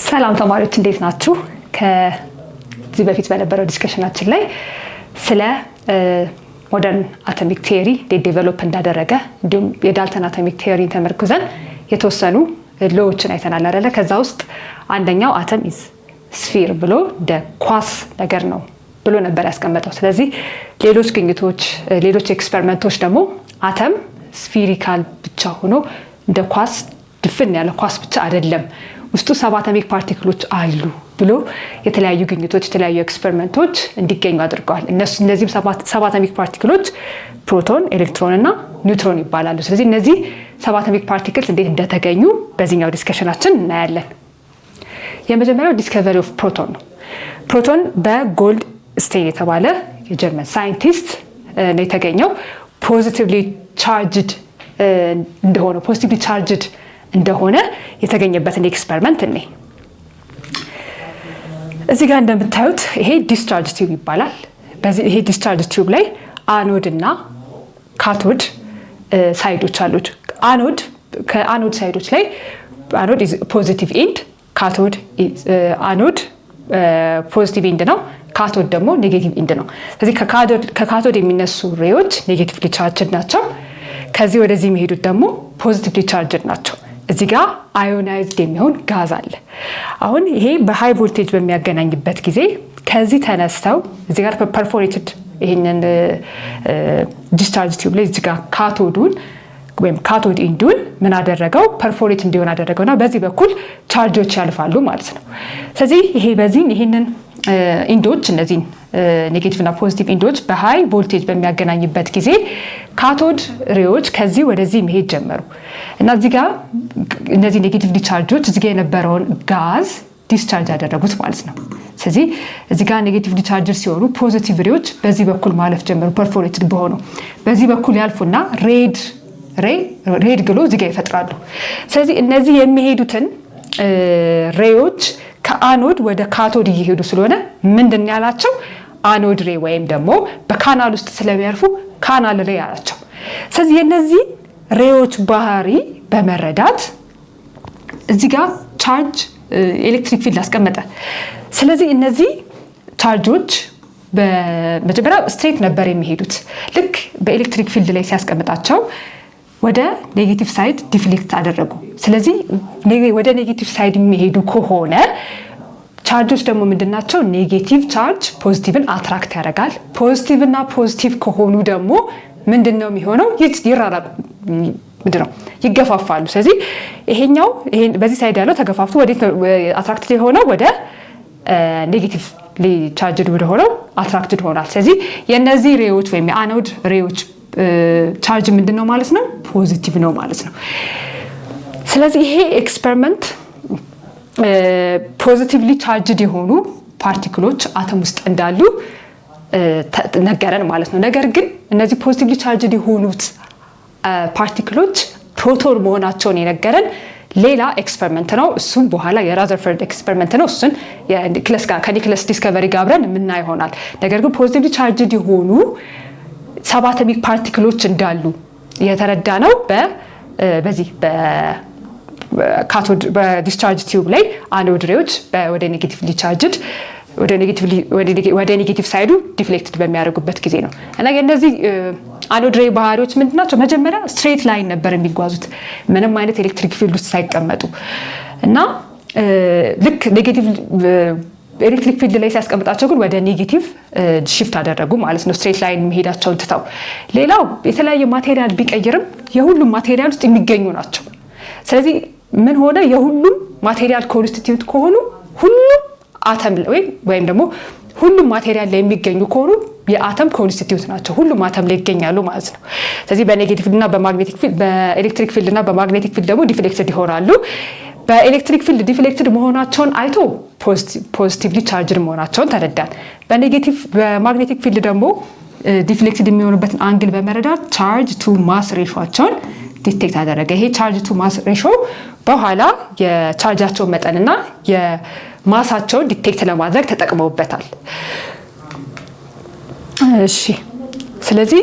ሰላም ተማሪዎች እንዴት ናችሁ? ከዚህ በፊት በነበረው ዲስከሽናችን ላይ ስለ ሞደርን አቶሚክ ቲዮሪ ዴቨሎፕ እንዳደረገ እንዲሁም የዳልተን አቶሚክ ቲዮሪ ተመርኩዘን የተወሰኑ ሎዎችን አይተናል አይደለ? ከዛ ውስጥ አንደኛው አተም ኢዝ ስፊር ብሎ እንደ ኳስ ነገር ነው ብሎ ነበር ያስቀመጠው። ስለዚህ ሌሎች ግኝቶች፣ ሌሎች ኤክስፐሪመንቶች ደግሞ አተም ስፊሪካል ብቻ ሆኖ እንደ ኳስ ድፍን ያለ ኳስ ብቻ አይደለም፣ ውስጡ 7 አቶሚክ ፓርቲክሎች አሉ ብሎ የተለያዩ ግኝቶች፣ የተለያዩ ኤክስፐሪመንቶች እንዲገኙ አድርገዋል። እነዚህም 7 አቶሚክ ፓርቲክሎች ፕሮቶን፣ ኤሌክትሮን እና ኒውትሮን ይባላሉ። ስለዚህ እነዚህ 7 አቶሚክ ፓርቲክልስ እንዴት እንደተገኙ በዚህኛው ዲስከሽናችን እናያለን። የመጀመሪያው ዲስከቨሪ ኦፍ ፕሮቶን ነው። ፕሮቶን በጎልድ ስቴን የተባለ የጀርመን ሳይንቲስት ነው የተገኘው። ፖዚቲቭሊ ቻርጅድ እንደሆነ የተገኘበትን ኤክስፐሪመንት እኔ እዚህ ጋር እንደምታዩት ይሄ ዲስቻርጅ ቲዩብ ይባላል። ይሄ ዲስቻርጅ ቲዩብ ላይ አኖድ እና ካቶድ ሳይዶች አሉት። ከአኖድ ሳይዶች ላይ አኖድ ፖዚቲቭ ኢንድ፣ አኖድ ፖዚቲቭ ኢንድ ነው፣ ካቶድ ደግሞ ኔጌቲቭ ኢንድ ነው። ስለዚህ ከካቶድ የሚነሱ ሬዎች ኔጌቲቭሊ ቻርጅድ ናቸው። ከዚህ ወደዚህ የሚሄዱት ደግሞ ፖዚቲቭሊ ቻርጅድ ናቸው። እዚህ ጋር አዮናይዝድ የሚሆን ጋዝ አለ። አሁን ይሄ በሃይ ቮልቴጅ በሚያገናኝበት ጊዜ ከዚህ ተነስተው እዚህ ጋር ፐርፎሬትድ ይሄንን ዲስቻርጅ ቲዩብ ላይ እዚህ ጋር ካቶዱን ወይም ካቶድ ኢንዱን ምን አደረገው? ፐርፎሬት እንዲሆን አደረገውና በዚህ በኩል ቻርጆች ያልፋሉ ማለት ነው። ስለዚህ ይሄንን ኢንዶች እነዚህን ኔጌቲቭ እና ፖዚቲቭ ኢንዶች በሃይ ቮልቴጅ በሚያገናኝበት ጊዜ ካቶድ ሬዎች ከዚህ ወደዚህ መሄድ ጀመሩ እና እዚህ ጋር እነዚህ ኔጌቲቭ ቻርጆች እዚህ ጋር የነበረውን ጋዝ ዲስቻርጅ ያደረጉት ማለት ነው። ስለዚህ እዚህ ጋር ኔጌቲቭ ቻርጅ ሲሆኑ ፖዚቲቭ ሬዎች በዚህ በኩል ማለፍ ጀመሩ። ፐርፎሬትድ በሆነው በዚህ በኩል ያልፉና ሬድ ግሎ እዚህ ጋር ይፈጥራሉ። ስለዚህ እነዚህ የሚሄዱትን ሬዎች ከአኖድ ወደ ካቶድ እየሄዱ ስለሆነ ምንድን ያላቸው? አኖድ ሬ ወይም ደግሞ በካናል ውስጥ ስለሚያርፉ ካናል ሬ ያላቸው። ስለዚህ የነዚህ ሬዎች ባህሪ በመረዳት እዚህ ጋር ቻርጅ ኤሌክትሪክ ፊልድ አስቀመጠ። ስለዚህ እነዚህ ቻርጆች በመጀመሪያ ስትሬት ነበር የሚሄዱት። ልክ በኤሌክትሪክ ፊልድ ላይ ሲያስቀምጣቸው ወደ ኔጌቲቭ ሳይድ ዲፍሌክት አደረጉ። ስለዚህ ወደ ኔጌቲቭ ሳይድ የሚሄዱ ከሆነ ቻርጆች ደግሞ ምንድናቸው? ኔጌቲቭ ቻርጅ ፖዚቲቭን አትራክት ያደርጋል። ፖዚቲቭ እና ፖዚቲቭ ከሆኑ ደግሞ ምንድነው የሚሆነው? ይገፋፋሉ። ስለዚህ ይሄኛው በዚህ ሳይድ ያለው ተገፋፍቶ ወዴት ነው አትራክትድ የሆነው? ወደ ኔጌቲቭ ቻርጅድ ወደ ሆነው አትራክትድ ሆናል። ስለዚህ የነዚህ ሬዎች ወይም የአኖድ ሬዎች ቻርጅ ምንድነው ማለት ነው? ፖዚቲቭ ነው ማለት ነው። ስለዚህ ይሄ ኤክስፐሪመንት ፖዚቲቭሊ ቻርጅድ የሆኑ ፓርቲክሎች አተም ውስጥ እንዳሉ ነገረን ማለት ነው። ነገር ግን እነዚህ ፖዚቲቭሊ ቻርጅድ የሆኑት ፓርቲክሎች ፕሮቶን መሆናቸውን የነገረን ሌላ ኤክስፐሪመንት ነው። እሱም በኋላ የራዘርፈርድ ኤክስፐሪመንት ነው። እሱን ከኒክለስ ዲስከቨሪ ጋር አብረን የምናይ ይሆናል። ነገር ግን ፖዚቲቭሊ ቻርጅድ የሆኑ 7 አቶሚክ ፓርቲክሎች እንዳሉ የተረዳ ነው በዚህ በካቶድ በዲስቻርጅ ቲዩብ ላይ አኖድ ሬዎች ወደ ኔጌቲቭሊ ቻርጅድ ወደ ኔጌቲቭ ሳይዱ ዲፍሌክትድ በሚያደርጉበት ጊዜ ነው። እና የነዚህ አኖድ ሬ ባህሪዎች ምንድናቸው? መጀመሪያ ስትሬት ላይን ነበር የሚጓዙት ምንም አይነት ኤሌክትሪክ ፊልድ ውስጥ ሳይቀመጡ እና ልክ ኔጌቲቭ ኤሌክትሪክ ፊልድ ላይ ሲያስቀምጣቸው ግን ወደ ኔጌቲቭ ሽፍት አደረጉ ማለት ነው፣ ስትሬት ላይን መሄዳቸውን ትተው። ሌላው የተለያየ ማቴሪያል ቢቀይርም የሁሉም ማቴሪያል ውስጥ የሚገኙ ናቸው። ስለዚህ ምን ሆነ? የሁሉም ማቴሪያል ኮንስቲትዩት ከሆኑ ሁሉም አተም ወይም ደግሞ ሁሉም ማቴሪያል ላይ የሚገኙ ከሆኑ የአተም ኮንስቲትዩት ናቸው፣ ሁሉም አተም ላይ ይገኛሉ ማለት ነው። ስለዚህ በኔጌቲቭ እና በማግኔቲክ ፊልድ በኤሌክትሪክ ፊልድ እና በማግኔቲክ ፊልድ ደግሞ ዲፍሌክትድ ይሆናሉ። በኤሌክትሪክ ፊልድ ዲፍሌክትድ መሆናቸውን አይቶ ፖዚቲቭሊ ቻርጅድ መሆናቸውን ተረዳን። በማግኔቲክ ፊልድ ደግሞ ዲፍሌክትድ የሚሆኑበትን አንግል በመረዳት ቻርጅ ቱ ማስ ሬሾቸውን ዲቴክት አደረገ። ይሄ ቻርጅ ቱ ማስ ሬሾ በኋላ የቻርጃቸውን መጠንና የማሳቸውን ዲቴክት ለማድረግ ተጠቅመውበታል። እሺ፣ ስለዚህ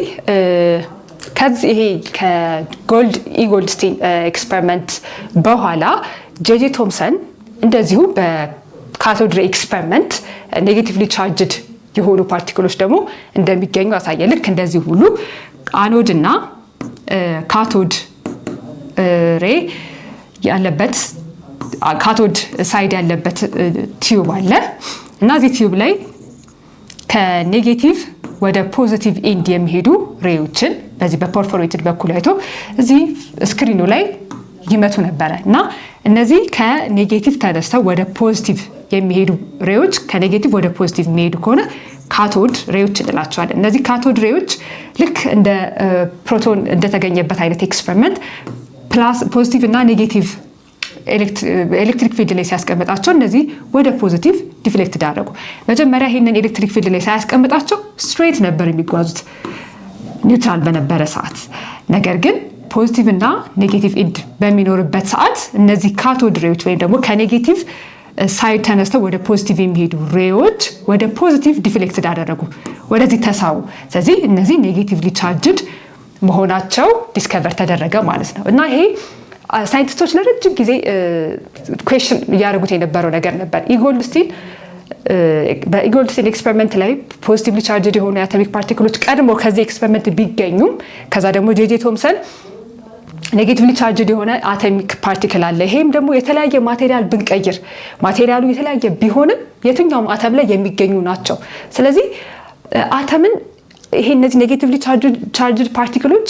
ከዚህ ይሄ ከኢጎልድስቲን ኤክስፐሪመንት በኋላ ጄጄ ቶምሰን እንደዚሁ በካቶድ ሬይ ኤክስፐሪመንት ኔጌቲቭሊ ቻርጅድ የሆኑ ፓርቲክሎች ደግሞ እንደሚገኙ አሳየ። ልክ እንደዚህ ሁሉ አኖድ እና ካቶድ ሬይ ያለበት ካቶድ ሳይድ ያለበት ቲዩብ አለ እና እዚህ ቲዩብ ላይ ከኔጌቲቭ ወደ ፖዚቲቭ ኢንድ የሚሄዱ ሬዎችን በዚህ በፐርፎሬትድ በኩል አይቶ እዚህ ስክሪኑ ላይ ይመቱ ነበረ እና እነዚህ ከኔጌቲቭ ተነስተው ወደ ፖዚቲቭ የሚሄዱ ሬዎች ከኔጌቲቭ ወደ ፖዚቲቭ የሚሄዱ ከሆነ ካቶድ ሬዎች እንላቸዋለን። እነዚህ ካቶድ ሬዎች ልክ እንደ ፕሮቶን እንደተገኘበት አይነት ኤክስፐሪመንት ፕላስ ፖዚቲቭ እና ኔጌቲቭ ኤሌክትሪክ ፊልድ ላይ ሲያስቀምጣቸው እነዚህ ወደ ፖዚቲቭ ዲፍሌክት ዳረጉ። መጀመሪያ ይህንን ኤሌክትሪክ ፊልድ ላይ ሳያስቀምጣቸው ስትሬት ነበር የሚጓዙት ኒውትራል በነበረ ሰዓት። ነገር ግን ፖዚቲቭ እና ኔጌቲቭ ኢንድ በሚኖርበት ሰዓት እነዚህ ካቶድ ሬዎች ወይም ደግሞ ከኔጌቲቭ ሳይድ ተነስተው ወደ ፖዚቲቭ የሚሄዱ ሬዎች ወደ ፖዚቲቭ ዲፍሌክት ዳደረጉ፣ ወደዚህ ተሳቡ። ስለዚህ እነዚህ ኔጌቲቭሊ ቻርጅድ መሆናቸው ዲስከቨር ተደረገ ማለት ነው እና ይሄ ሳይንቲስቶች ለረጅም ጊዜ ኩዌስችን እያደረጉት የነበረው ነገር ነበር። በኢጎልድስቲን ኤክስፐሪመንት ላይ ፖዚቲቭሊ ቻርጅድ የሆኑ የአቶሚክ ፓርቲክሎች ቀድሞ ከዚህ ኤክስፐሪመንት ቢገኙም ከዛ ደግሞ ጄጄ ቶምሰን ኔጌቲቭሊ ቻርጅድ የሆነ አቶሚክ ፓርቲክል አለ፣ ይሄም ደግሞ የተለያየ ማቴሪያል ብንቀይር ማቴሪያሉ የተለያየ ቢሆንም የትኛውም አተም ላይ የሚገኙ ናቸው። ስለዚህ አተምን ይሄ እነዚህ ኔጌቲቭሊ ቻርጅድ ፓርቲክሎች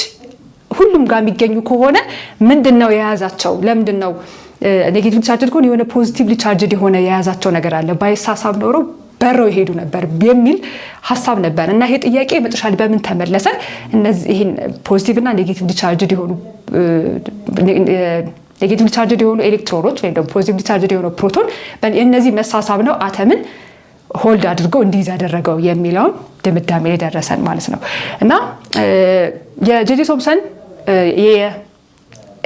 ሁሉም ጋር የሚገኙ ከሆነ ምንድን ነው የያዛቸው? ለምንድን ነው ኔጌቲቭሊ ቻርጅድ ከሆነ የሆነ ፖዚቲቭሊ ቻርጅድ የሆነ የያዛቸው ነገር አለ፣ ባይሳሳብ ኖሮ በረው ይሄዱ ነበር የሚል ሀሳብ ነበር እና ይሄ ጥያቄ መጨረሻ ላይ በምን ተመለሰ? እነዚህን ፖዚቲቭ እና ኔጌቲቭሊ ቻርጅድ የሆኑ ኤሌክትሮኖች ወይም ደግሞ ፖዚቲቭሊ ቻርጅድ የሆነ ፕሮቶን እነዚህ መሳሳብ ነው አተምን ሆልድ አድርገው እንዲይዝ ያደረገው የሚለውን ድምዳሜ ላይ ደረሰን ማለት ነው እና የጄጄ ቶምሰን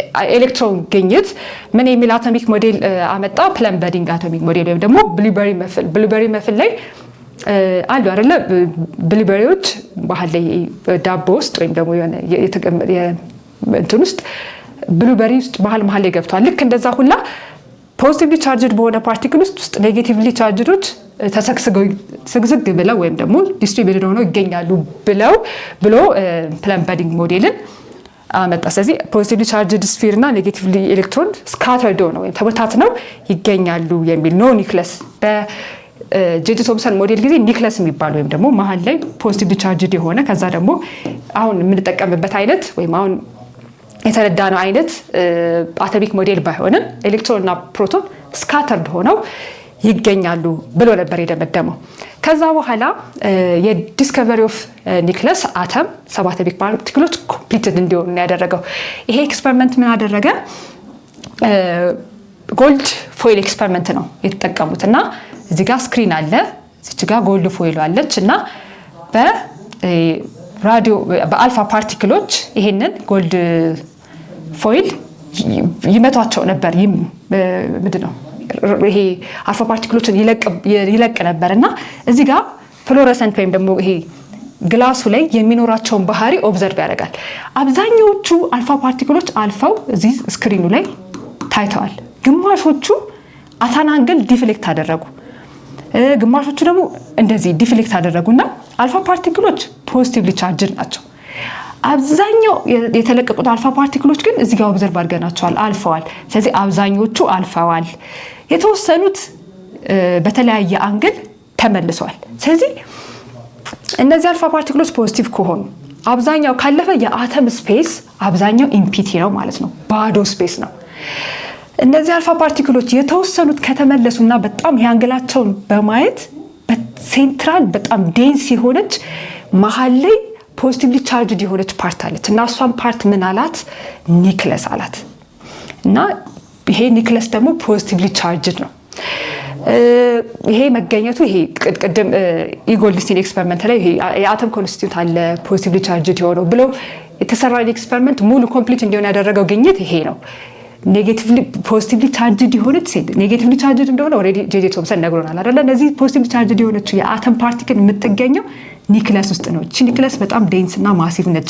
የኤሌክትሮን ግኝት ምን የሚል አቶሚክ ሞዴል አመጣ? ፕለም በዲንግ አቶሚክ ሞዴል ወይም ደግሞ ብሉበሪ መፍል ላይ አሉ አይደለ? ብሉበሪዎች ባህል ላይ ዳቦ ውስጥ ወይም ደግሞ እንትን ውስጥ ብሉበሪ ውስጥ መሀል ላይ ገብቷል። ልክ እንደዛ ሁላ ፖዚቲቭሊ ቻርጅድ በሆነ ፓርቲክል ውስጥ ኔጌቲቭሊ ቻርጅዶች ተሰግስግ ብለው ወይም ደግሞ ዲስትሪቢዩትድ ሆነው ይገኛሉ ብሎ ፕለም በዲንግ ሞዴልን አመጣ። ስለዚህ ፖዚቲቭሊ ቻርጅድ ስፊር እና ኔጌቲቭሊ ኤሌክትሮን ስካተርድ ሆነው ወይም ተበታትነው ይገኛሉ የሚል ኖ ኒክለስ። በጄጄ ቶምሰን ሞዴል ጊዜ ኒክለስ የሚባል ወይም ደግሞ መሀል ላይ ፖዚቲቭሊ ቻርጅድ የሆነ ከዛ ደግሞ አሁን የምንጠቀምበት አይነት ወይም አሁን የተረዳነው አይነት አቶሚክ ሞዴል ባይሆንም ኤሌክትሮን እና ፕሮቶን ስካተርድ ሆነው ይገኛሉ ብሎ ነበር የደመደመው። ከዛ በኋላ የዲስከቨሪ ኦፍ ኒክለስ አተም ሰብ አቶሚክ ፓርቲክሎች ኮምፕሊትድ እንዲሆኑ ያደረገው ይሄ ኤክስፐሪመንት ምን አደረገ? ጎልድ ፎይል ኤክስፐሪመንት ነው የተጠቀሙት እና እዚህ ጋር ስክሪን አለ፣ እዚች ጋር ጎልድ ፎይል አለች እና በአልፋ ፓርቲክሎች ይሄንን ጎልድ ፎይል ይመቷቸው ነበር። ምንድን ነው ይሄ አልፋ ፓርቲክሎችን ይለቅ ነበር እና እዚህ ጋር ፍሎረሰንት ወይም ደግሞ ይሄ ግላሱ ላይ የሚኖራቸውን ባህሪ ኦብዘርቭ ያደርጋል። አብዛኛዎቹ አልፋ ፓርቲክሎች አልፈው እዚህ ስክሪኑ ላይ ታይተዋል። ግማሾቹ አታናንግል ዲፍሌክት አደረጉ፣ ግማሾቹ ደግሞ እንደዚህ ዲፍሌክት አደረጉና አልፋ ፓርቲክሎች ፖዚቲቭሊ ቻርጅድ ናቸው። አብዛኛው የተለቀቁት አልፋ ፓርቲክሎች ግን እዚህ ጋር ኦብዘርቭ አድርገናቸዋል፣ አልፈዋል። ስለዚህ አብዛኞቹ አልፈዋል፣ የተወሰኑት በተለያየ አንግል ተመልሰዋል። ስለዚህ እነዚህ አልፋ ፓርቲክሎች ፖዚቲቭ ከሆኑ አብዛኛው ካለፈ የአተም ስፔስ አብዛኛው ኢምፒቲ ነው ማለት ነው፣ ባዶ ስፔስ ነው። እነዚህ አልፋ ፓርቲክሎች የተወሰኑት ከተመለሱና በጣም የአንግላቸውን በማየት በሴንትራል በጣም ዴንስ የሆነች መሀል ላይ ፖዚቲቭሊ ቻርጅድ የሆነች ፓርት አለች እና እሷን ፓርት ምን አላት? ኒክለስ አላት እና ይሄ ኒክለስ ደግሞ ፖዚቲቭሊ ቻርጅድ ነው። ይሄ መገኘቱ ይሄ ቅድም ኢጎልድስቲን ኤክስፐሪመንት ላይ ይሄ የአተም ኮንስቲትዩት አለ ፖዚቲቭሊ ቻርጅድ የሆነው ብሎ የተሰራ ኤክስፐሪመንት ሙሉ ኮምፕሊት እንዲሆን ያደረገው ግኝት ይሄ ነው። ኔጌቲቭሊ ፖዚቲቭሊ ቻርጅድ የሆነች ኔጌቲቭሊ ቻርጅድ እንደሆነ ኦልሬዲ ጄጄ ቶምሰን ነግሮናል አይደለ? እነዚህ ፖዚቲቭሊ ቻርጅድ የሆነች የአተም ፓርቲክል የምትገኘው ኒክለስ ውስጥ ነው። እቺ ኒክለስ በጣም ዴንስ እና ማሲቭ ነች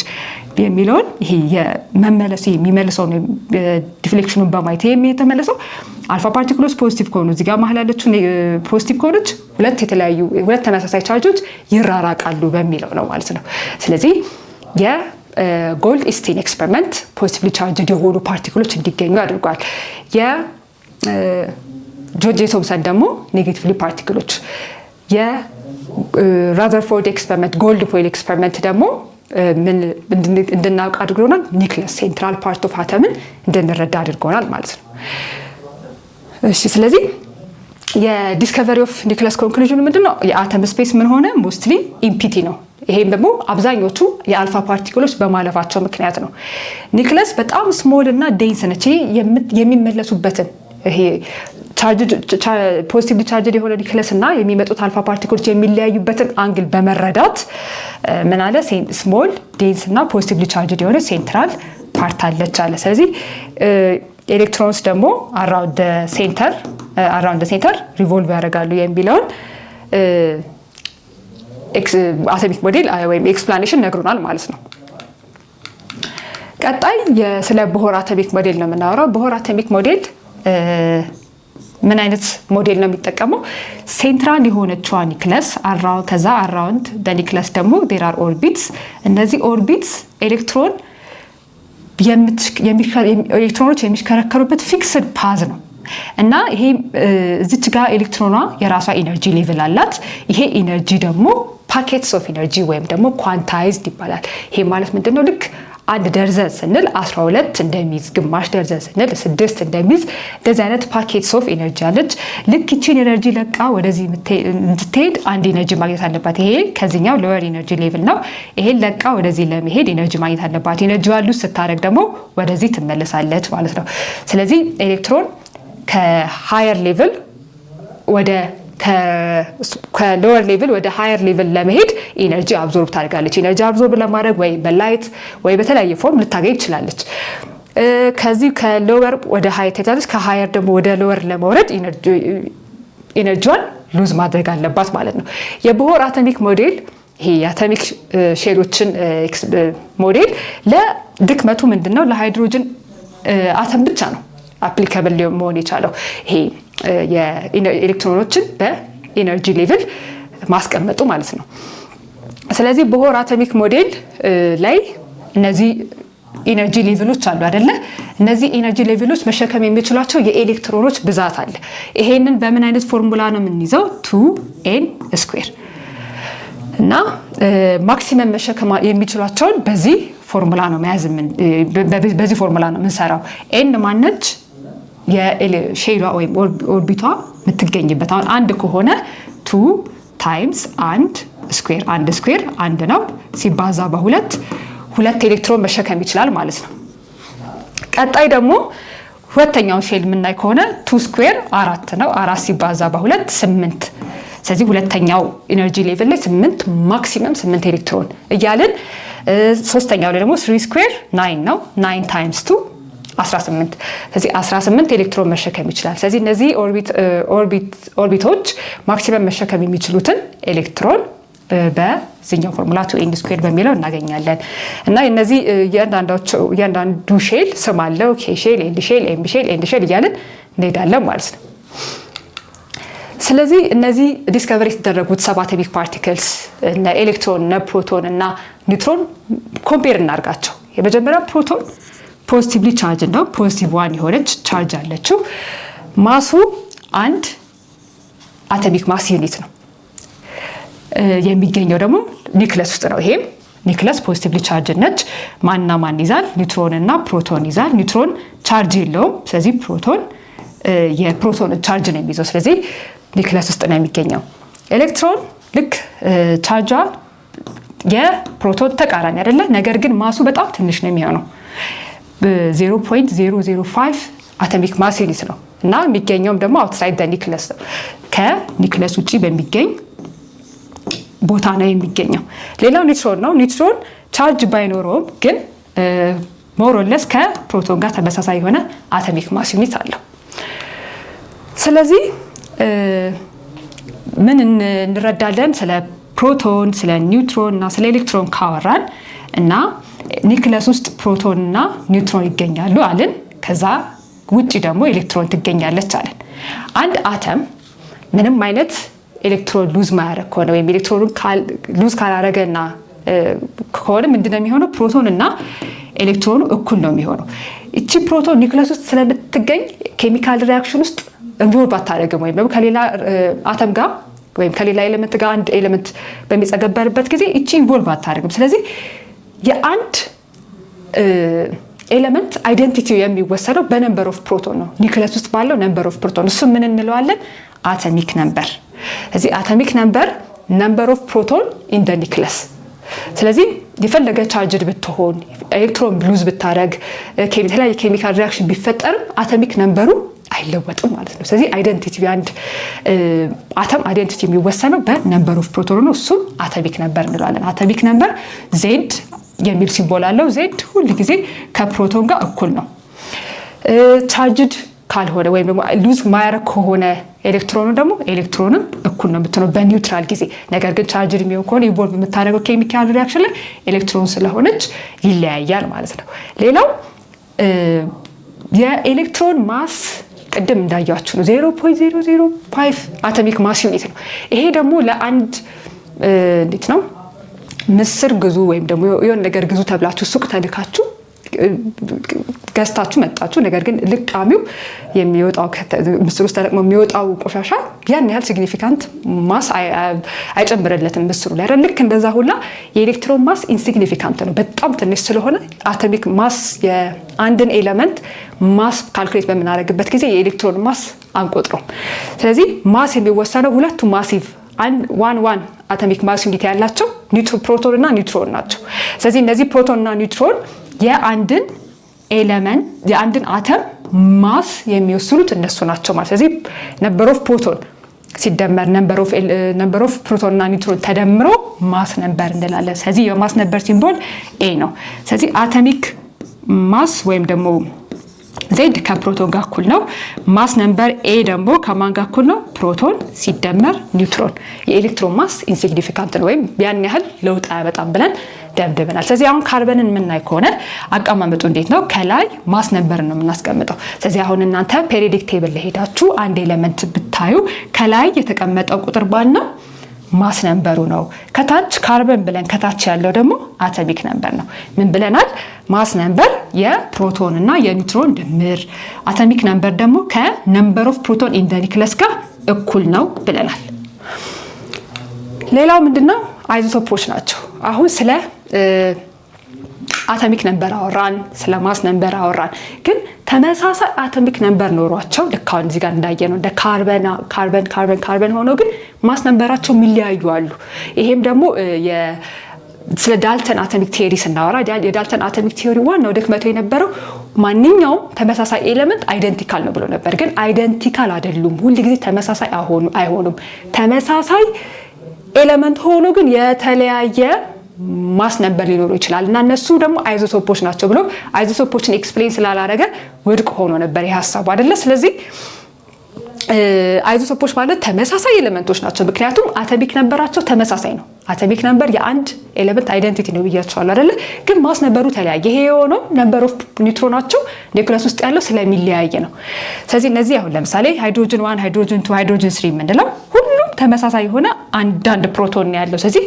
የሚለውን ይሄ የሚመልሰው ዲፍሌክሽኑን በማየት ይሄ የተመለሰው አልፋ ፓርቲክሎች ፖዚቲቭ ከሆኑ እዚህ ጋር መሀል ያለችው ፖዚቲቭ ከሆነች ሁለት ተመሳሳይ ቻርጆች ይራራቃሉ በሚለው ነው ማለት ነው። ስለዚህ የጎልድ ኢስቲን ኤክስፐሪመንት ፖዚቲቭሊ ቻርጅድ የሆኑ ፓርቲክሎች እንዲገኙ አድርጓል። የጆርጅ ቶምሰን ደግሞ ኔጌቲቭሊ ፓርቲክሎች፣ የራዘርፎርድ ኤክስፐሪመንት ጎልድ ፎይል ኤክስፐሪመንት ደግሞ እንድናውቅ አድርጎናል። ኒክለስ ሴንትራል ፓርት ኦፍ አተምን እንድንረዳ አድርጎናል ማለት ነው። እሺ ስለዚህ የዲስከቨሪ ኦፍ ኒክለስ ኮንክሉዥን ምንድነው? የአተም ስፔስ ምን ሆነ? ሞስትሊ ኢምፒቲ ነው። ይሄም ደግሞ አብዛኞቹ የአልፋ ፓርቲክሎች በማለፋቸው ምክንያት ነው። ኒክለስ በጣም ስሞል እና ዴንስ ነች። የሚመለሱበትን ይሄ ፖዚቲቭሊ ቻርጅድ የሆነ ኒክለስ እና የሚመጡት አልፋ ፓርቲክሎች የሚለያዩበትን አንግል በመረዳት ምን አለ? ስሞል ዴንስ እና ፖዚቲቭሊ ቻርጅድ የሆነ ሴንትራል ፓርት አለች አለ። ስለዚህ ኤሌክትሮንስ ደግሞ አራውንድ ሴንተር ሪቮልቭ ያደርጋሉ የሚለውን አቶሚክ ሞዴል ወይም ኤክስፕላኔሽን ነግሮናል ማለት ነው። ቀጣይ ስለ ቦር አቶሚክ ሞዴል ነው የምናወራው። ቦር አቶሚክ ሞዴል ምን አይነት ሞዴል ነው የሚጠቀመው? ሴንትራል የሆነችዋ ኒክለስ ከዛ አራውንድ ኒክለስ ደግሞ ዴር አር ኦርቢትስ። እነዚህ ኦርቢትስ ኤሌክትሮኖች የሚሽከረከሩበት ፊክስድ ፓዝ ነው እና ይሄ እዚች ጋር ኤሌክትሮኗ የራሷ ኢነርጂ ሌቭል አላት። ይሄ ኢነርጂ ደግሞ ፓኬትስ ኦፍ ኢነርጂ ወይም ደግሞ ኳንታይዝድ ይባላል። ይሄ ማለት ምንድነው? ልክ አንድ ደርዘን ስንል 12 እንደሚይዝ፣ ግማሽ ደርዘን ስንል 6 እንደሚይዝ እንደዚህ አይነት ፓኬትስ ኦፍ ኢነርጂ አለች። ልክ ይቺን ኢነርጂ ለቃ ወደዚህ እንድትሄድ አንድ ኢነርጂ ማግኘት አለባት። ይሄ ከዚህኛው ሎወር ኢነርጂ ሌቭል ነው። ይሄን ለቃ ወደዚህ ለመሄድ ኢነርጂ ማግኘት አለባት። ኢነርጂ ዋሉ ስታደርግ ደግሞ ወደዚህ ትመለሳለች ማለት ነው። ስለዚህ ኤሌክትሮን ከሃየር ሌቭል ከሎወር ሌቭል ወደ ሃየር ሌቭል ለመሄድ ኢነርጂ አብዞርብ ታደርጋለች። ኢነርጂ አብዞርብ ለማድረግ ወይ በላይት ወይ በተለያየ ፎርም ልታገኝ ትችላለች። ከዚህ ከሎወር ወደ ሃየር ትሄዳለች። ከሃየር ደግሞ ወደ ሎወር ለመውረድ ኢነርጂዋን ሉዝ ማድረግ አለባት ማለት ነው። የቦር አቶሚክ ሞዴል ይሄ የአቶሚክ ሼሎችን ሞዴል ለድክመቱ ምንድነው? ለሃይድሮጅን አተም ብቻ ነው አፕሊካብል መሆን የቻለው። ይሄ የኤሌክትሮኖችን በኢነርጂ ሌቭል ማስቀመጡ ማለት ነው። ስለዚህ ቦር አቶሚክ ሞዴል ላይ እነዚህ ኢነርጂ ሌቭሎች አሉ አይደለ? እነዚህ ኢነርጂ ሌቭሎች መሸከም የሚችሏቸው የኤሌክትሮኖች ብዛት አለ። ይሄንን በምን አይነት ፎርሙላ ነው የምንይዘው? 2n ስኩዌር እና ማክሲመም መሸከም የሚችሏቸውን በዚህ ፎርሙላ ነው መያዝ። በዚህ ፎርሙላ ነው የምንሰራው። ኤን ማነች? የሼሏ ወይም ኦርቢቷ የምትገኝበት። አሁን አንድ ከሆነ 2 ታይምስ አንድ ስኩዌር አንድ ነው ሲባዛ በሁለት ኤሌክትሮን መሸከም ይችላል ማለት ነው። ቀጣይ ደግሞ ሁለተኛውን ሼል የምናይ ከሆነ 2 ስኩዌር 4 ነው። 4 ሲባዛ በሁለት 8። ስለዚህ ሁለተኛው ኢነርጂ ሌቭል ላይ 8 ማክሲመም 8 ኤሌክትሮን እያልን ሶስተኛው ላይ ደግሞ 3 ስኩዌር 9 ነው። 9 ታይምስ 2 18። ስለዚህ 18 ኤሌክትሮን መሸከም ይችላል። ስለዚህ እነዚህ ኦርቢቶች ማክሲመም መሸከም የሚችሉትን ኤሌክትሮን በዚህኛው ፎርሙላ 2n ስኩዌር በሚለው እናገኛለን። እና እነዚህ እያንዳንዱ ሼል ስም አለው። ኬ ሼል፣ ኤል ሼል፣ ኤም ሼል፣ ኤን ሼል እያልን እንሄዳለን ማለት ነው። ስለዚህ እነዚህ ዲስከቨሪ የተደረጉት ሰብ አቶሚክ ፓርቲክልስ እነ ኤሌክትሮን፣ እነ ፕሮቶን እና ኒውትሮን ኮምፔር እናርጋቸው። የመጀመሪያው ፕሮቶን ፖዚቲቭሊ ቻርጅ ነው። ፖዚቲቭ 1 የሆነች ቻርጅ አለችው። ማሱ አንድ አቶሚክ ማስ ዩኒት ነው። የሚገኘው ደግሞ ኒክለስ ውስጥ ነው። ይሄም ኒክለስ ፖዚቲቭሊ ቻርጅ ነች። ማንና ማን ይዛል? ኒውትሮን እና ፕሮቶን ይዛል። ኒውትሮን ቻርጅ የለውም። ስለዚህ ፕሮቶን የፕሮቶን ቻርጅ ነው የሚይዘው። ስለዚህ ኒክለስ ውስጥ ነው የሚገኘው። ኤሌክትሮን ልክ ቻርጇ የፕሮቶን ተቃራኒ አይደለ? ነገር ግን ማሱ በጣም ትንሽ ነው የሚሆነው። 0.005 አቶሚክ ማስ ዩኒት ነው እና የሚገኘውም ደግሞ አውትሳይድ ኒክለስ ነው። ከኒክለስ ውጭ በሚገኝ ቦታ ነው የሚገኘው። ሌላው ኒውትሮን ነው። ኒውትሮን ቻርጅ ባይኖረውም ግን ሞሮለስ ከፕሮቶን ጋር ተመሳሳይ የሆነ አቶሚክ ማስ ዩኒት አለው። ስለዚህ ምን እንረዳለን ስለ ፕሮቶን፣ ስለ ኒውትሮን እና ስለ ኤሌክትሮን ካወራን እና ኒውክለስ ውስጥ ፕሮቶን እና ኒውትሮን ይገኛሉ አለን። ከዛ ውጪ ደግሞ ኤሌክትሮን ትገኛለች አለን። አንድ አተም ምንም አይነት ኤሌክትሮን ሉዝ ማያደርግ ከሆነ ወይም ኤሌክትሮኑን ሉዝ ካላደረገና ከሆነ ምንድነው የሚሆነው? ፕሮቶን እና ኤሌክትሮኑ እኩል ነው የሚሆነው። እቺ ፕሮቶን ኒውክለስ ውስጥ ስለምትገኝ ኬሚካል ሪአክሽን ውስጥ ኢንቮልቭ አታደርግም ወይም ደግሞ ከሌላ አተም ጋር ወይም ከሌላ ኤሌመንት ጋር አንድ ኤሌመንት በሚጸገበርበት ጊዜ እቺ ኢንቮልቭ አታደርግም። ስለዚህ የአንድ ኤሌመንት አይደንቲቲ የሚወሰነው በነምበር ኦፍ ፕሮቶን ነው። ኒውክለስ ውስጥ ባለው ነምበር ኦፍ ፕሮቶን እሱ ምን እንለዋለን? አቶሚክ ነምበር። ስለዚህ አቶሚክ ነምበር ኦፍ ፕሮቶን ኢን ደ ኒውክለስ። ስለዚህ የፈለገ ቻርጅድ ብትሆን ኤሌክትሮን ሉዝ ብታደርግ የተለያየ ኬሚካል ሪአክሽን ቢፈጠርም አቶሚክ ነምበሩ አይለወጥም ማለት ነው። ስለዚህ አይደንቲቲ አንድ አተም አይደንቲቲ የሚወሰነው በነምበር ኦፍ ፕሮቶን ነው። እሱም አቶሚክ ነምበር እንለዋለን። አቶሚክ ነምበር ዜድ የሚል ሲምቦል አለው። ዜድ ሁሉ ጊዜ ከፕሮቶን ጋር እኩል ነው። ቻርጅድ ካልሆነ ወይም ደግሞ ሉዝ ማያረግ ከሆነ ኤሌክትሮኑ ደግሞ ኤሌክትሮንም እኩል ነው የምትሆነው በኒውትራል ጊዜ። ነገር ግን ቻርጅድ የሚሆን ከሆነ ኢንቮልቭ የምታደርገው ኬሚካል ሪአክሽን ላይ ኤሌክትሮን ስለሆነች ይለያያል ማለት ነው። ሌላው የኤሌክትሮን ማስ ቅድም እንዳያችሁ ነው 0.005 አቶሚክ ማስ ዩኒት ነው። ይሄ ደግሞ ለአንድ እንዴት ነው ምስር ግዙ ወይም ደግሞ የሆነ ነገር ግዙ ተብላችሁ ሱቅ ተልካችሁ ገዝታችሁ መጣችሁ። ነገር ግን ልቃሚው የሚወጣው ምስር ውስጥ ተለቅሞ የሚወጣው ቆሻሻ ያን ያህል ሲግኒፊካንት ማስ አይጨምርለትም ምስሩ ላይ አይደል? ልክ እንደዛ ሁላ የኤሌክትሮን ማስ ኢንሲግኒፊካንት ነው፣ በጣም ትንሽ ስለሆነ አቶሚክ ማስ የአንድን ኤሌመንት ማስ ካልኩሌት በምናደርግበት ጊዜ የኤሌክትሮን ማስ አንቆጥረው። ስለዚህ ማስ የሚወሰነው ሁለቱ ማሲቭ ዋን አቶሚክ ማስ ዩኒት ያላቸው ፕሮቶን እና ኒውትሮን ናቸው። ስለዚህ እነዚህ ፕሮቶን እና ኒውትሮን የአንድን ኤሌመንት የአንድን አተም ማስ የሚወስኑት እነሱ ናቸው ማለት። ስለዚህ ነምበር ኦፍ ፕሮቶን ሲደመር ነምበር ኦፍ ፕሮቶን እና ኒውትሮን ተደምሮ ማስ ነምበር እንላለን። ስለዚህ የማስ ነምበር ሲምቦል ኤ ነው። ስለዚህ አቶሚክ ማስ ወይም ደግሞ ዜድ ከፕሮቶን ጋር እኩል ነው። ማስ ነምበር ኤ ደግሞ ከማን ጋር እኩል ነው? ፕሮቶን ሲደመር ኒውትሮን። የኤሌክትሮን ማስ ኢንሲግኒፊካንት ነው ወይም ያን ያህል ለውጥ አያመጣም ብለን ደምድበናል። ስለዚህ አሁን ካርበንን የምናይ ከሆነ አቀማመጡ እንዴት ነው? ከላይ ማስ ነምበር ነው የምናስቀምጠው። ስለዚህ አሁን እናንተ ፔሪዮዲክ ቴብል ላይ ሄዳችሁ አንድ ኤሌመንት ብታዩ ከላይ የተቀመጠው ቁጥር ባል ነው ማስ ነምበሩ ነው። ከታች ካርበን ብለን ከታች ያለው ደግሞ አቶሚክ ነምበር ነው። ምን ብለናል? ማስ ነምበር የፕሮቶን እና የኒውትሮን ድምር፣ አቶሚክ ነምበር ደግሞ ከነምበር ኦፍ ፕሮቶን ኢን ዘ ኒውክለስ ጋር እኩል ነው ብለናል። ሌላው ምንድነው? አይዞቶፖች ናቸው። አሁን ስለ አቶሚክ ነምበር አወራን፣ ስለ ማስ ነምበር አወራን። ግን ተመሳሳይ አቶሚክ ነምበር ኖሯቸው ልክ አሁን እዚህ ጋር እንዳየነው እንደ ካርበን ሆኖ ግን ማስ ነምበራቸው የሚለያዩ አሉ። ይሄም ደግሞ ስለ ዳልተን አቶሚክ ቲዮሪ ስናወራ የዳልተን አቶሚክ ቲዮሪ ዋናው ድክመቱ የነበረው ማንኛውም ተመሳሳይ ኤሌመንት አይደንቲካል ነው ብሎ ነበር። ግን አይደንቲካል አይደሉም፣ ሁልጊዜ ተመሳሳይ አይሆኑም። ተመሳሳይ ኤሌመንት ሆኖ ግን የተለያየ ማስ ነምበር ሊኖሩ ይችላል እና እነሱ ደግሞ አይዞቶፖች ናቸው ብሎ አይዞቶፖችን ኤክስፕሌን ስላላረገ ውድቅ ሆኖ ነበር ይህ ሀሳቡ አይደለ? ስለዚህ አይዞቶፖች ማለት ተመሳሳይ ኤሌመንቶች ናቸው፣ ምክንያቱም አቶሚክ ነምበራቸው ተመሳሳይ ነው። አቶሚክ ነምበር የአንድ ኤሌመንት አይደንቲቲ ነው ብያቸዋለሁ አይደለ? ግን ማስ ነምበሩ ተለያየ። ይሄ የሆነው ነምበር ኦፍ ኒውትሮናቸው ኒውክለስ ውስጥ ያለው ስለሚለያየ ነው። ስለዚህ እነዚህ አሁን ለምሳሌ ሃይድሮጅን 1 ሃይድሮጅን 2 ሃይድሮጅን 3 የምንለው ሁሉም ተመሳሳይ የሆነ አንዳንድ ፕሮቶን ነው ያለው። ስለዚህ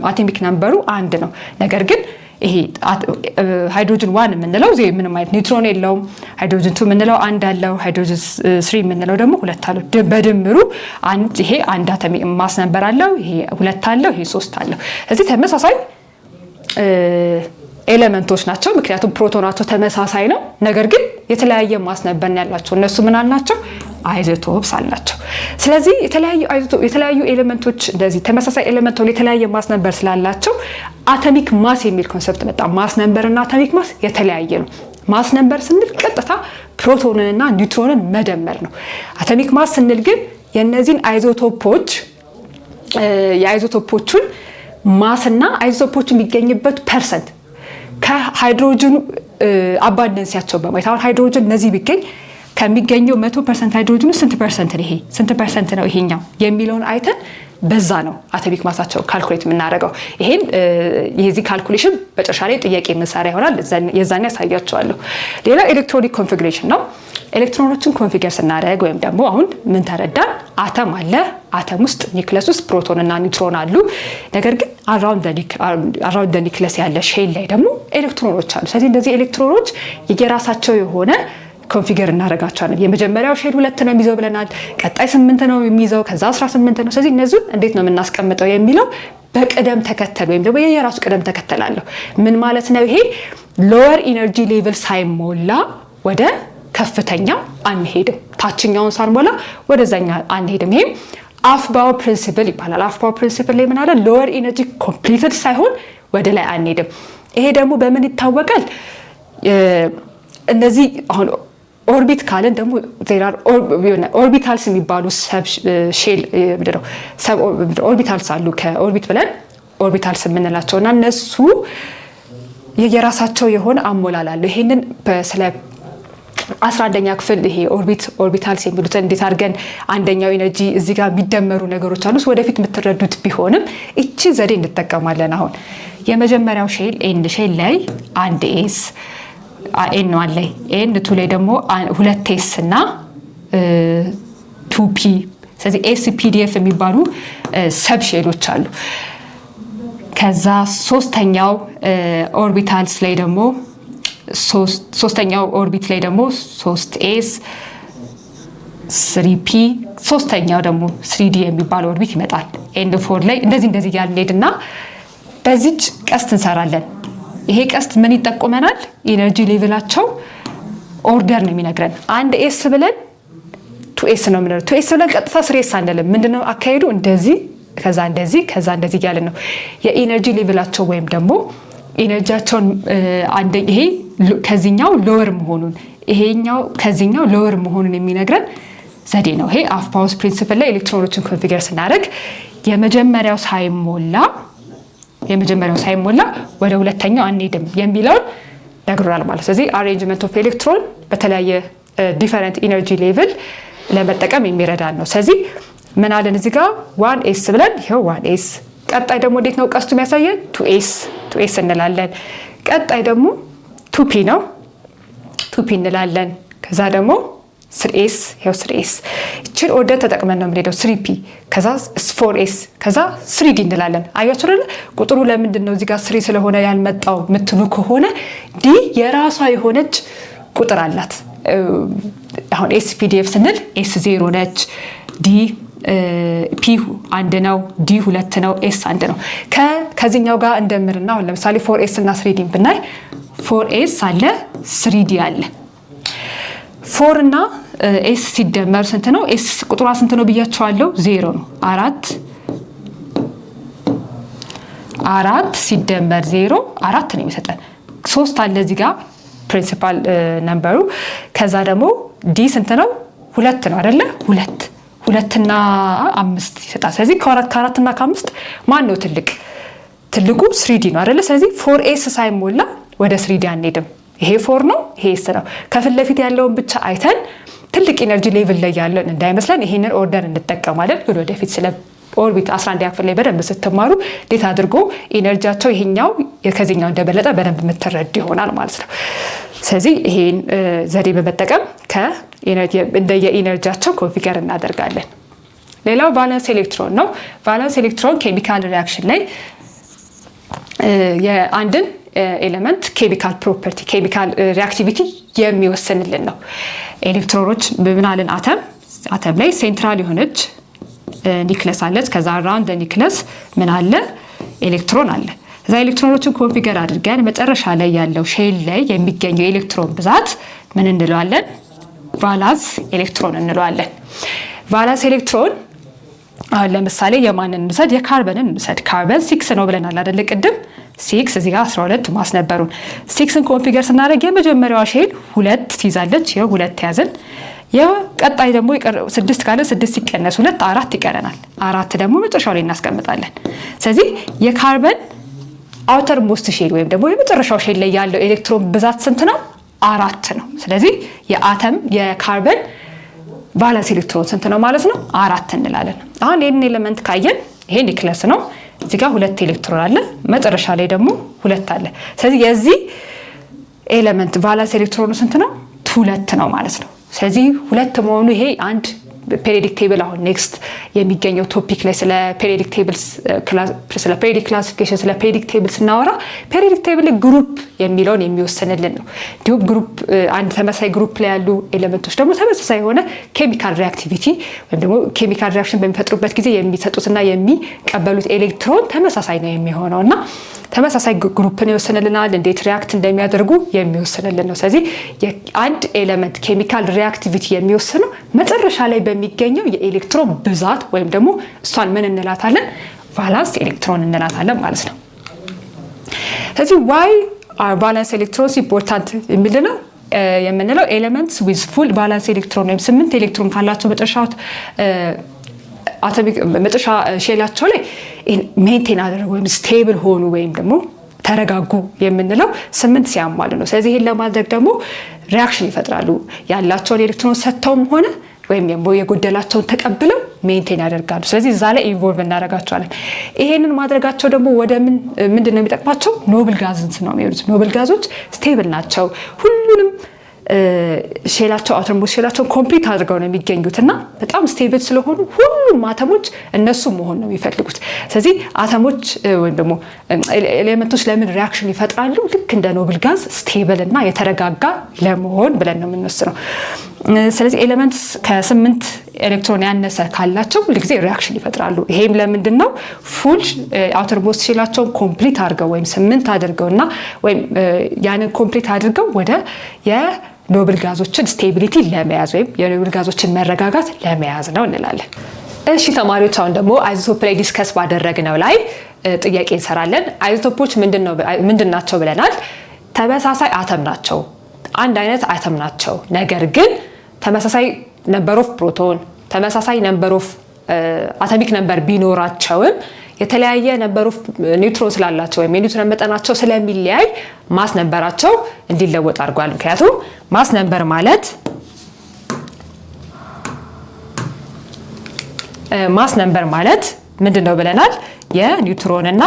አቶሚክ ነምበሩ አንድ ነው። ነገር ግን ይሄ ሃይድሮጅን 1 የምንለው ዜ ምንም አይነት ኒውትሮን የለውም። ሃይድሮጅን 2 የምንለው አንድ አለው። ሃይድሮጅን 3 የምንለው ደግሞ ሁለት አለው። በድምሩ ይሄ አንድ አቶሚክ ማስ ነምበር አለው፣ ይሄ ሁለት አለው፣ ይሄ ሶስት አለው። ስለዚህ ተመሳሳይ ኤሌመንቶች ናቸው፣ ምክንያቱም ፕሮቶናቸው ተመሳሳይ ነው። ነገር ግን የተለያየ ማስ ነምበር ያላቸው እነሱ ምን አላቸው? አይዞቶፕስ አላቸው። ስለዚህ የተለያዩ ኤሌመንቶች እንደዚህ ተመሳሳይ ኤሌመንቶች የተለያየ ማስ ነምበር ስላላቸው አቶሚክ ማስ የሚል ኮንሰፕት መጣ። ማስ ነምበር እና አቶሚክ ማስ የተለያየ ነው። ማስ ነምበር ስንል ቀጥታ ፕሮቶንንና ኒውትሮንን መደመር ነው። አቶሚክ ማስ ስንል ግን የነዚህን የአይዞቶፖቹን ማስና አይዞቶፖቹ የሚገኝበት ፐርሰንት ከሃይድሮጅኑ አባንደንሲያቸው በማየት አሁን ሃይድሮጅን እነዚህ ቢገኝ ከሚገኘው 100% ሃይድሮጅኑ ስንት ፐርሰንት ነው ይሄ ስንት ፐርሰንት ነው ይሄኛው የሚለውን አይተን በዛ ነው አቶሚክ ማሳቸው ካልኩሌት የምናደርገው። ይሄን የዚህ ካልኩሌሽን በመጨረሻ ላይ ጥያቄ መሳሪያ ይሆናል። የዛኔ ያሳያቸዋለሁ። ሌላ ኤሌክትሮኒክ ኮንፊግሬሽን ነው። ኤሌክትሮኖችን ኮንፊገር ስናደርግ ወይም ደግሞ አሁን ምን ተረዳን? አተም አለ። አተም ውስጥ ኒውክለስ ውስጥ ፕሮቶን እና ኒውትሮን አሉ። ነገር ግን አራውንድ ኒውክለስ ያለ ሼል ላይ ደግሞ ኤሌክትሮኖች አሉ። ስለዚህ እነዚህ ኤሌክትሮኖች የራሳቸው የሆነ ኮንፊገር እናደርጋቸዋለን። የመጀመሪያው ሼል 2 ነው የሚይዘው ብለናል። ቀጣይ 8 ነው የሚይዘው፣ ከዛ 18 ነው። ስለዚህ እነዚህን እንዴት ነው የምናስቀምጠው የሚለው በቅደም ተከተል ወይም ደግሞ የራሱ ቅደም ተከተል አለው። ምን ማለት ነው ይሄ? ሎወር ኢነርጂ ሌቭል ሳይሞላ ወደ ከፍተኛ አንሄድም፣ ታችኛውን ሳንሞላ ወደዛኛ አንሄድም። ይሄ አፍባው ፕሪንሲፕል ይባላል። አፍባው ፕሪንሲፕል ላይ ምን አለ? ሎወር ኢነርጂ ኮምፕሊትድ ሳይሆን ወደ ላይ አንሄድም። ይሄ ደግሞ በምን ይታወቃል? እነዚህ አሁን ኦርቢት ካለን ደግሞ ኦርቢታልስ የሚባሉ ሰብ ሼል ምንድነው ሰብ ኦርቢታልስ አሉ። ከኦርቢት ብለን ኦርቢታልስ የምንላቸው እና እነሱ የራሳቸው የሆነ አሞላል አለ። ይሄንን ስለ 11ኛ ክፍል ይሄ ኦርቢታልስ የሚሉትን እንዴት አድርገን አንደኛው ኢነርጂ እዚህ ጋር የሚደመሩ ነገሮች አሉ ወደፊት የምትረዱት ቢሆንም እቺ ዘዴ እንጠቀማለን። አሁን የመጀመሪያው ሼል ኤን ሼል ላይ አንድ ኤስ ኤን አለ። ኤን ቱ ላይ ደግሞ 2 ኤስ እና 2 ፒ። ስለዚህ ኤስ ፒዲኤፍ የሚባሉ ሰብ ሼሎች አሉ። ከዛ ሶስተኛው ኦርቢታልስ ላይ ደግሞ ሶስተኛው ኦርቢት ላይ ደግሞ 3 ኤስ 3 ፒ፣ ሶስተኛው ደግሞ 3 ዲ የሚባል ኦርቢት ይመጣል። ኤንድ 4 ላይ እንደዚህ ያልን ሄድና በዚች ቀስት እንሰራለን። ይሄ ቀስት ምን ይጠቁመናል? ኢነርጂ ሌቭላቸው ኦርደር ነው የሚነግረን። አንድ ኤስ ብለን 2 ኤስ ነው የምንለው። 2 ኤስ ብለን ቀጥታ 3 ኤስ አንልም። ምንድነው አካሄዱ? እንደዚህ ከዛ እንደዚህ እያልን ነው የኢነርጂ ሌቭላቸው ወይም ደግሞ ኢነርጂያቸውን ይሄ ከዚህኛው ሎወር መሆኑን ይሄኛው ከዚህኛው ሎወር መሆኑን የሚነግረን ዘዴ ነው። ይሄ አፍባውስ ፕሪንሲፕል ላይ ኤሌክትሮኖችን ኮንፊገር ስናደርግ የመጀመሪያው ሳይሞላ ወደ ሁለተኛው አንሄድም የሚለውን ነግሮናል ማለት። ስለዚህ አሬንጅመንት ኦፍ ኤሌክትሮን በተለያየ ዲፈረንት ኢነርጂ ሌቭል ለመጠቀም የሚረዳን ነው። ስለዚህ ምን አለን እዚህ ጋር 1 ኤስ ብለን ይሄው 1 ኤስ። ቀጣይ ደግሞ እንዴት ነው ቀስቱ የሚያሳየን? 2 ኤስ እንላለን። ቀጣይ ደግሞ 2 ፒ ነው 2 ፒ እንላለን። ከዛ ደግሞ 3 ኤስ ይሄው 3 ኤስ። እቺን ኦርደር ተጠቅመን ነው የምንሄደው። 3 ፒ ከዛ 4 ኤስ ከዛ 3 ዲ እንላለን። አያችሁ አይደል? ቁጥሩ ለምንድን ነው እዚህ ጋር 3 ስለሆነ ያልመጣው ምትሉ ከሆነ ዲ የራሷ የሆነች ቁጥር አላት። አሁን ኤስ ፒዲኤፍ ስንል ኤስ 0 ነች፣ ዲ ፒ 1 ነው፣ ዲ 2 ነው፣ ኤስ 1 ነው። ከዚህኛው ጋር እንደምርና አሁን ለምሳሌ 4 ኤስ እና 3 ዲ ብናይ 4 ኤስ አለ 3 ዲ አለ። 4 እና ኤስ ሲደመር ስንት ነው? ኤስ ቁጥሯ ስንት ነው ብያቸዋለሁ? 0 ነው። 4 ሲደመር 0 4 ነው የሚሰጠን። 3 አለ እዚህ ጋር ፕሪንሲፓል ነምበሩ። ከዛ ደግሞ ዲ ስንት ነው? 2 ነው አይደለ? 2 እና 5 ይሰጣል። ስለዚህ ከ4 እና ከ5 ማን ነው ትልቁ? 3 ዲ ነው አይደለ? ስለዚህ 4 ኤስ ሳይሞላ ወደ 3 ዲ አንሄድም። ይሄ 4 ነው፣ ይሄ ኤስ ነው። ከፊት ለፊት ያለውን ብቻ አይተን ትልቅ ኢነርጂ ሌቭል ላይ ያለን እንዳይመስለን ይሄንን ኦርደር እንጠቀማለን። ወደፊት ስለ ኦርቢት 11 ክፍል ላይ በደንብ ስትማሩ እንዴት አድርጎ ኢነርጂያቸው ይሄኛው ከዚህኛው እንደበለጠ በደንብ የምትረዱ ይሆናል ማለት ነው። ስለዚህ ይሄን ዘዴ በመጠቀም እንደየኢነርጂያቸው ኮንፊገር እናደርጋለን። ሌላው ቫለንስ ኤሌክትሮን ነው። ቫለንስ ኤሌክትሮን ኬሚካል ሪአክሽን ላይ የአንድን ኤሌመንት ኬሚካል ፕሮፐርቲ ኬሚካል ሪአክቲቪቲ የሚወስንልን ነው። ኤሌክትሮኖች በምናልን አተም ላይ ሴንትራል የሆነች ኒክለስ አለች። ከዛ አራውንድ ኒክለስ ምን አለ? ኤሌክትሮን አለ። እዛ ኤሌክትሮኖችን ኮንፊገር አድርገን መጨረሻ ላይ ያለው ሼል ላይ የሚገኘው ኤሌክትሮን ብዛት ምን እንለዋለን? ቫላንስ ኤሌክትሮን እንለዋለን። ቫላንስ ኤሌክትሮን አሁን ለምሳሌ የማንን እንውሰድ? የካርበንን እንውሰድ። ካርበን 6 ነው ብለናል አይደለ? ቅድም 6 እዚህ ጋር 12 ማስነበሩን 6ን ኮንፊገር ስናደርግ የመጀመሪያዋ ሼል 2 ትይዛለች። ይሄው 2 ያዘን። ቀጣይ ደግሞ 6 ካለ 6 ሲቀነስ 2 4 ይቀረናል። 4 ደግሞ መጨረሻው ላይ እናስቀምጣለን። ስለዚህ የካርበን አውተር ሞስት ሼል ወይም ደግሞ የመጨረሻው ሼል ላይ ያለው ኤሌክትሮን ብዛት ስንት ነው? 4 ነው። ስለዚህ የአተም የካርበን ቫለንስ ኤሌክትሮን ስንት ነው ማለት ነው? 4 እንላለን። አሁን ይሄን ኤሌመንት ካየን ይሄ ኒውክለስ ነው። እዚህ ጋር 2 ኤሌክትሮን አለ፣ መጨረሻ ላይ ደግሞ 2 አለ። ስለዚህ የዚህ ኤሌመንት ቫለንስ ኤሌክትሮኑ ስንት ነው? 2 ነው ማለት ነው። ስለዚህ 2 መሆኑ ይሄ አንድ ፔሪዮዲክ ቴብል አሁን ኔክስት የሚገኘው ቶፒክ ላይ ስለ ፔሪዮዲክ ቴብልስ ስለ ፔሪዮዲክ ክላሲፊኬሽን ስለ ፔሪዮዲክ ቴብል ስናወራ ፔሪዮዲክ ቴብል ግሩፕ የሚለውን የሚወስንልን ነው። እንዲሁም ግሩፕ አንድ ተመሳሳይ ግሩፕ ላይ ያሉ ኤሌመንቶች ደግሞ ተመሳሳይ የሆነ ኬሚካል ሪአክቲቪቲ ወይም ደግሞ ኬሚካል ሪአክሽን በሚፈጥሩበት ጊዜ የሚሰጡትና የሚቀበሉት ኤሌክትሮን ተመሳሳይ ነው የሚሆነው እና ተመሳሳይ ግሩፕን ይወስንልናል። እንዴት ሪአክት እንደሚያደርጉ የሚወስንልን ነው። ስለዚህ አንድ ኤሌመንት ኬሚካል ሪአክቲቪቲ የሚወስነው መጨረሻ ላይ በሚገኘው የኤሌክትሮን ብዛት ወይም ደግሞ እሷን ምን እንላታለን? ቫለንስ ኤሌክትሮን እንላታለን ማለት ነው። ስለዚህ ዋይ አር ቫለንስ ኤሌክትሮንስ ኢምፖርታንት የሚለው የምንለው ኤሌመንትስ ዊዝ ፉል ቫለንስ ኤሌክትሮን ወይም 8 ኤሌክትሮን ካላቸው መጨረሻ ሼላቸው ላይ ሜንቴን አደረጉ ወይም ስቴብል ሆኑ ወይም ደግሞ ተረጋጉ የምንለው 8 ሲያሟሉ ነው። ስለዚህ ይሄን ለማድረግ ደግሞ ሪአክሽን ይፈጥራሉ። ያላቸውን ኤሌክትሮን ሰጥተውም ሆነ ወይም የጎደላቸውን ተቀብለው ሜንቴን ያደርጋሉ። ስለዚህ እዛ ላይ ኢንቮልቭ እናደርጋቸዋለን። ይሄንን ማድረጋቸው ደግሞ ወደ ምንድን ነው የሚጠቅማቸው? ኖብል ጋዝስ ነው የሚሄዱት። ኖብል ጋዞች ስቴብል ናቸው። ሁሉንም ሼላቸው አተሞች ሼላቸውን ኮምፕሊት አድርገው ነው የሚገኙት እና በጣም ስቴብል ስለሆኑ ሁሉም አተሞች እነሱ መሆን ነው የሚፈልጉት። ስለዚህ አተሞች ወይም ደግሞ ኤሌመንቶች ለምን ሪአክሽን ይፈጥራሉ? ልክ እንደ ኖብል ጋዝ ስቴብል እና የተረጋጋ ለመሆን ብለን ነው የምንወስነው። ስለዚህ ኤሌመንትስ ከ8 ኤሌክትሮን ያነሰ ካላቸው ሁልጊዜ ሪአክሽን ይፈጥራሉ። ይሄም ለምንድን ነው? ፉል አውተርሞስት ሼላቸውን ኮምፕሊት አድርገው ወይም 8 አድርገውና ወይም ያንን ኮምፕሊት አድርገው ወደ የኖብል ጋዞችን ስቴቢሊቲ ለመያዝ ወይም የኖብል ጋዞችን መረጋጋት ለመያዝ ነው እንላለን። እሺ ተማሪዎች፣ አሁን ደግሞ አይዞቶፕ ላይ ዲስከስ ባደረግነው ላይ ጥያቄ እንሰራለን። አይዞቶፖች ምንድን ናቸው ብለናል? ተመሳሳይ አተም ናቸው፣ አንድ አይነት አተም ናቸው። ነገር ግን ተመሳሳይ ነምበር ኦፍ ፕሮቶን ተመሳሳይ ነምበር ኦፍ አቶሚክ ነምበር ቢኖራቸውም የተለያየ ነምበር ኦፍ ኒውትሮን ስላላቸው ወይም የኒውትሮን መጠናቸው ስለሚለያይ ማስ ነምበራቸው እንዲለወጥ አድርጓል። ምክንያቱም ማስ ነምበር ማለት ምንድነው ብለናል? የኒውትሮን እና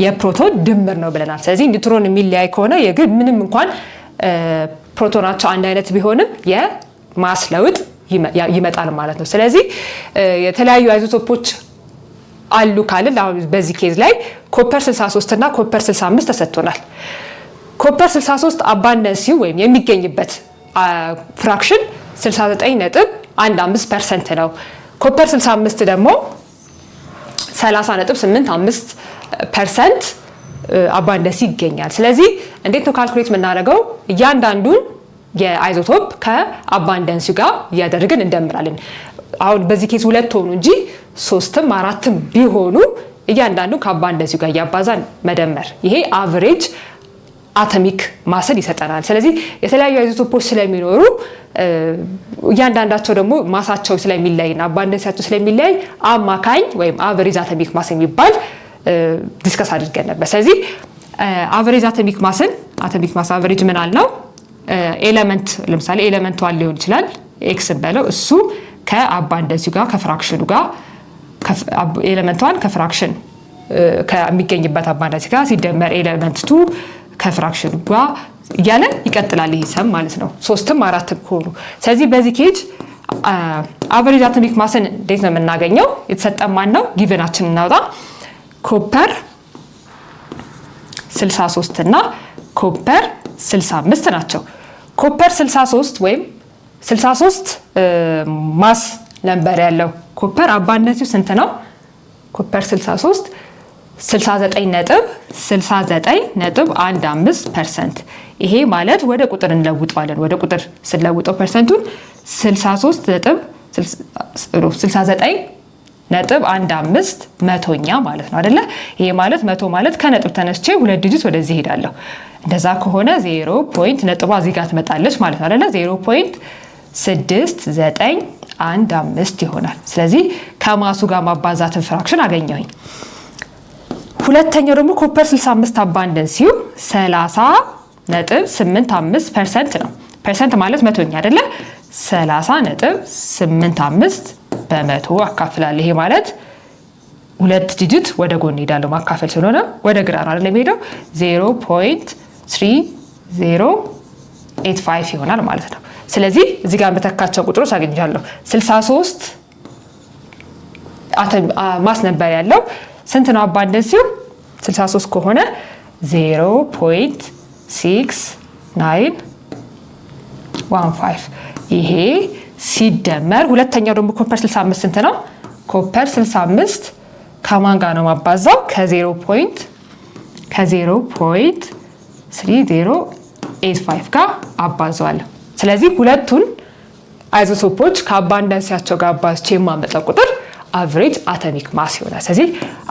የፕሮቶን ድምር ነው ብለናል። ስለዚህ ኒውትሮን የሚለያይ ከሆነ የግድ ምንም እንኳን ፕሮቶናቸው አንድ አይነት ቢሆንም የማስ ለውጥ ይመጣል ማለት ነው። ስለዚህ የተለያዩ አይዞቶፖች አሉ ካልን አሁን በዚህ ኬዝ ላይ ኮፐር 63 እና ኮፐር 65 ተሰጥቶናል። ኮፐር 63 አባንደንሲው ወይም የሚገኝበት ፍራክሽን 69.15% ነው። ኮፐር 65 ደግሞ 30.85% አባንደንሲ ይገኛል። ስለዚህ እንዴት ነው ካልኩሌት የምናደርገው? እያንዳንዱን የአይዞቶፕ ከአባንደንሲ ጋር እያደረግን እንደምራለን። አሁን በዚህ ኬዝ 2 ሆኑ እንጂ 3ም 4ም ቢሆኑ እያንዳንዱ ከአባንደንሲ ጋር እያባዛን መደመር፣ ይሄ አቨሬጅ አቶሚክ ማስን ይሰጠናል። ስለዚህ የተለያዩ አይዞቶፖች ስለሚኖሩ እያንዳንዳቸው ደግሞ ማሳቸው ስለሚለይና አባንደንሲያቸው ስለሚለይ አማካኝ ወይም አቨሬጅ አቶሚክ ማስ የሚባል ዲስከስ አድርገን ነበር። ስለዚህ አቨሬጅ አቶሚክ ማስ አቨሬጅ ምን አለው? ኤሌመንት ለምሳሌ ኤሌመንት 1 ሊሆን ይችላል፣ ኤክስ በለው እሱ ከአባንደንሲው ጋር ከፍራክሽኑ ጋር ኤሌመንት 1 ከፍራክሽን ከሚገኝበት አባንደንሲ ጋር ሲደመር ኤሌመንት 2 ከፍራክሽኑ ጋር እያለ ይቀጥላል። ይሄ ሰም ማለት ነው 3ም 4ም ሆኑ። ስለዚህ በዚህ ኬጅ አቨሬጅ አቶሚክ ማስን እንዴት ነው የምናገኘው? የተሰጠን ማን ነው? ጊቨናችን እናውጣ። ኮፐር 63 እና ኮፐር 65 ናቸው። ኮፐር 63 ወይም 63 ማስ ነምበር ያለው ኮፐር አባንደንሲው ስንት ነው? ኮፐር 63 69.15%። ይሄ ማለት ወደ ቁጥር እንለውጠዋለን። ወደ ቁጥር ስለውጠው ፐርሰንቱን 69.15 መቶኛ ማለት ነው አይደለ? ይሄ ማለት መቶ ማለት ከነጥብ ተነስቼ 2 ዲጂት ወደዚህ ሄዳለሁ። እንደዛ ከሆነ 0 ነጥቧ እዚህ ጋር ትመጣለች ማለት ነው አይደለ? 0.6915 ይሆናል። ስለዚህ ከማሱ ጋር ማባዛትን ፍራክሽን አገኘሁኝ። ሁለተኛው ደግሞ ኮፐር 65 አባንደንሲው 30 30.85% ነው። ፐርሰንት ማለት መቶኛ አይደለ? 30.85 በመቶ አካፍላለሁ። ይሄ ማለት ሁለት ዲጂት ወደ ጎን ሄዳለሁ ማካፈል ስለሆነ ወደ ግራ ነው አይደል የሚሄደው 0.3085 ይሆናል ማለት ነው። ስለዚህ እዚህ ጋር በተካቸው ቁጥሮች አግኝቻለሁ 63 ማስ ነበር ያለው ስንት ነው አባንደንሲው 63 ከሆነ 0.6915 ይሄ ሲደመር ሁለተኛው ደግሞ ኮፐር 65 ስንት ነው? ኮፐር 65 ከማን ጋር ነው ማባዛው? ከ0.3085 ጋር አባዛዋለሁ። ስለዚህ ሁለቱን አይዞቶፖች ከአባንዳንሲያቸው ጋር አባዝቼ የማመጣው ቁጥር አቨሬጅ አቶሚክ ማስ ይሆናል። ስለዚህ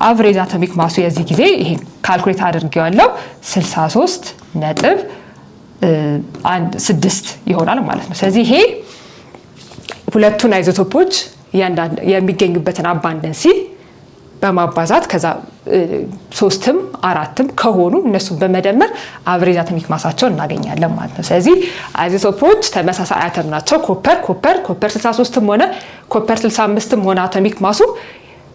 አቨሬጅ አቶሚክ ማሱ የዚህ ጊዜ ይሄን ካልኩሌት አድርጌዋለሁ 63.16 ይሆናል ማለት ነው። ስለዚህ ይሄ ሁለቱን አይዞቶፖች የሚገኙበትን አባንደንሲ በማባዛት ከዛ 3ም 4ም ከሆኑ እነሱን በመደመር አቨሬጅ አቶሚክ ማሳቸውን እናገኛለን ማለት ነው። ስለዚህ አይዞቶፖች ተመሳሳይ አተም ናቸው። ኮፐር 63ም ሆነ ኮፐር 65ም ሆነ አቶሚክ ማሱ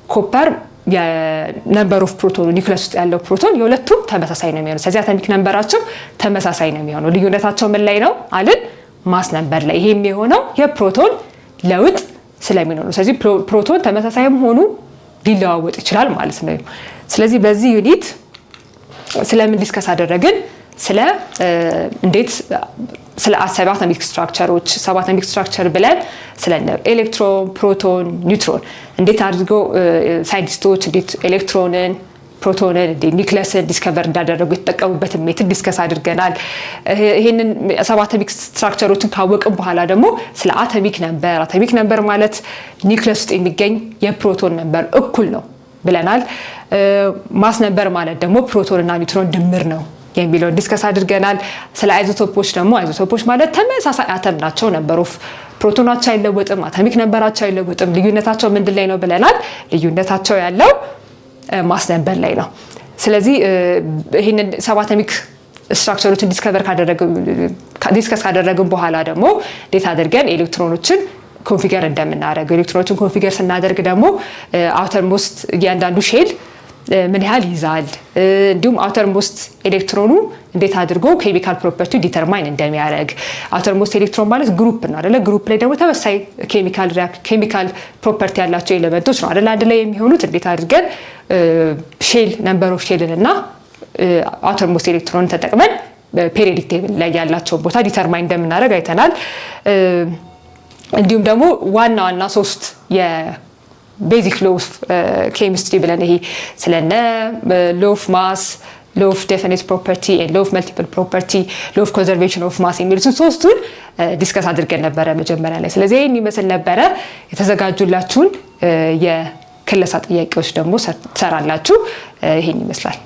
ኮፐር የነምበር ኦፍ ፕሮቶን ኒውክለስ ውስጥ ያለው ፕሮቶን የሁለቱም ተመሳሳይ ነው የሚሆነው። ስለዚህ አቶሚክ ነምበራቸው ተመሳሳይ ነው የሚሆነው። ልዩነታቸው ምን ላይ ነው አልን? ማስ ነምበር ላይ። ይሄ የሚሆነው የፕሮቶን ለውጥ ስለሚኖር ነው። ስለዚህ ፕሮቶን ተመሳሳይም ሆኑ ሊለዋወጥ ይችላል ማለት ነው። ስለዚህ በዚህ ዩኒት ስለምን ዲስከስ አደረግን? ስለ አቶሚክ ስትራክቸሮች አቶሚክ ስትራክቸር ብለን ስለ ኤሌክትሮን፣ ፕሮቶን፣ ኒውትሮን እንዴት አድርገው ሳይንቲስቶች እንዴት ኤሌክትሮንን፣ ፕሮቶንን እንዴት ኒውክለስን ዲስከቨር እንዳደረጉ የተጠቀሙበትን ሜትድ ዲስከስ አድርገናል። ይሄንን አቶሚክ ስትራክቸሮችን ካወቅን በኋላ ደግሞ ስለ አቶሚክ ነምበር ማለት ኒውክለስ ውስጥ የሚገኝ የፕሮቶን ነምበር እኩል ነው ብለናል። ማስ ነምበር ማለት ደግሞ ፕሮቶን እና ኒውትሮን ድምር ነው የሚለውን ዲስከስ አድርገናል። ስለ አይዞቶፖች ደግሞ አይዞቶፖች ማለት ተመሳሳይ አተም ናቸው። ነምበር ኦፍ ፕሮቶናቸው አይለወጥም፣ አቶሚክ ነምበራቸው አይለወጥም። ልዩነታቸው ምንድን ላይ ነው ብለናል? ልዩነታቸው ያለው ማስ ነምበር ላይ ነው። ስለዚህ ይህንን አቶሚክ ስትራክቸሮችን ዲስከስ ካደረግን በኋላ ደግሞ እንዴት አድርገን ኤሌክትሮኖችን ኮንፊገር እንደምናደርግ ኤሌክትሮኖችን ኮንፊገር ስናደርግ ደግሞ አውተር ሞስት እያንዳንዱ ሼል ምን ያህል ይዛል፣ እንዲሁም አውተር ሞስት ኤሌክትሮኑ እንዴት አድርጎ ኬሚካል ፕሮፐርቲ ዲተርማይን እንደሚያደርግ። አውተር ሞስት ኤሌክትሮን ማለት ግሩፕ ነው አይደለ? ግሩፕ ላይ ደግሞ ተመሳሳይ ኬሚካል ፕሮፐርቲ ያላቸው ኤሌመንቶች ነው አይደለ? አንድ ላይ የሚሆኑት እንዴት አድርገን ሼል ነምበር ኦፍ ሼልን እና አውተር ሞስት ኤሌክትሮን ተጠቅመን ፔሪዮዲክ ቴብል ላይ ያላቸውን ቦታ ዲተርማይን እንደምናደርግ አይተናል። እንዲሁም ደግሞ ዋና 3 ቤዚክ ሎ ኦፍ ኬሚስትሪ ብለን ይሄ ስለነ ሎ ኦፍ ማስ፣ ሎ ኦፍ ዴፊኒት ፕሮፐርቲ፣ ሎ ኦፍ መልቲፕል ፕሮፐርቲ፣ ሎ ኦፍ ኮንዘርቬሽን ኦፍ ማስ የሚሉትን 3ቱን ዲስከስ አድርገን ነበረ መጀመሪያ ላይ። ስለዚህ ይህን ይመስል ነበረ። የተዘጋጁላችሁን የክለሳ ጥያቄዎች ደግሞ ትሰራላችሁ። ይሄን ይመስላል።